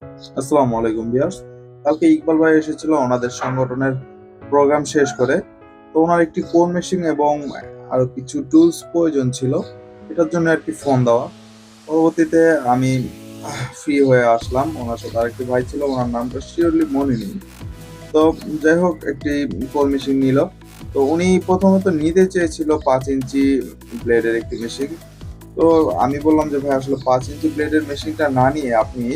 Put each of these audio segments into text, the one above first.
আসসালামু আলাইকুম ভিউয়ার্স। কালকে ইকবাল ভাই এসেছিল ওনাদের সংগঠনের প্রোগ্রাম শেষ করে। তো ওনার একটি কোর মেশিন এবং আরো কিছু টুলস প্রয়োজন ছিল। এটার জন্য আরকি ফোন দেওয়া। পরবর্তীতে আমি ফ্রি হয়ে আসলাম। ওনার সাথে আরেকটি ভাই ছিল, ওনার নামটা সিওরলি মনে নেই। তো যাই হোক একটি কোর মেশিন নিল। তো উনি প্রথমত নিতে চেয়েছিল 5 ইঞ্চি ব্লেডের একটি মেশিন। তো আমি বললাম যে ভাই আসলে 5 ইঞ্চি ব্লেডের মেশিনটা না নিয়ে আপনি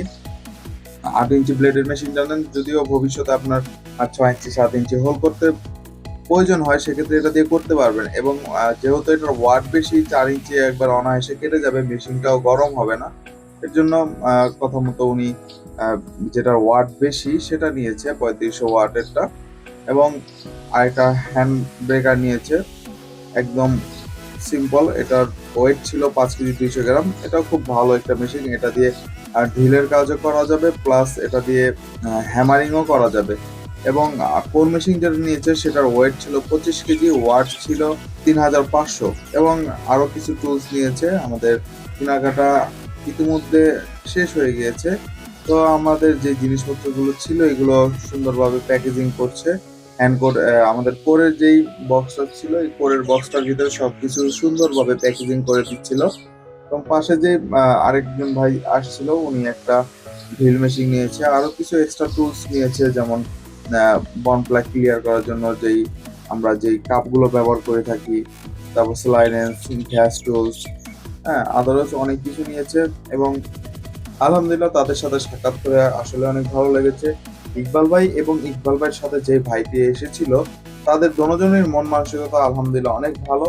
8 ইঞ্চি ব্লেডের মেশিনটা নেন, যদিও ভবিষ্যতে আপনার 6 ইঞ্চি 7 ইঞ্চি হোল করতে প্রয়োজন হয় সেক্ষেত্রে এটা দিয়ে করতে পারবেন। এবং যেহেতু এটার ওয়াট বেশি, 4 ইঞ্চি একবার অনায়াসে কেটে যাবে, মেশিনটাও গরম হবে না। এর জন্য কথা মতো উনি আহ, যেটার ওয়াট বেশি সেটা নিয়েছে, 3500 ওয়াটেরটা। এবং আরেকটা হ্যান্ড ব্রেকার নিয়েছে, একদম সিম্পল। এটার ওয়েট ছিল 5 কেজি 200 গ্রাম। এটাও খুব ভালো একটা মেশিন। এটা দিয়ে ড্রিলের কাজও করা যাবে, প্লাস এটা দিয়ে হ্যামারিংও করা যাবে। এবং কোর মেশিন যেটা নিয়েছে সেটার ওয়েট ছিল 25 কেজি, ওয়াট ছিল 3500। এবং আরো কিছু টুলস নিয়েছে। আমাদের কেনাকাটা ইতিমধ্যে শেষ হয়ে গিয়েছে। তো আমাদের যে জিনিসপত্রগুলো ছিল এগুলো সুন্দরভাবে প্যাকেজিং করছে। হ্যান্ড কোড, আমাদের কোরের যেই বক্সটা ছিল এই কোরের বক্সটার ভিতরে সবকিছু সুন্দরভাবে প্যাকেজিং করে দিচ্ছিল। এবং পাশে যে আরেকজন ভাই আসছিল, উনি একটা ড্রিল মেশিন নিয়েছে, আরো কিছু এক্সট্রা টুলস নিয়েছে, যেমন বন্ড প্লাগ ক্লিয়ার করার জন্য আমরা যেই কাপগুলো ব্যবহার করে থাকি, তারপর স্লাইডেন্স, গ্যাস টুলস, হ্যাঁ আদারস অনেক কিছু নিয়েছে। এবং আলহামদুলিল্লাহ তাদের সাথে সাক্ষাৎ করে আসলে অনেক ভালো লেগেছে। ইকবাল ভাই এবং ইকবাল ভাইয়ের সাথে যে ভাইটি এসেছিল, তাদের দোনোজনের মন মানসিকতা আলহামদুলিল্লাহ অনেক ভালো।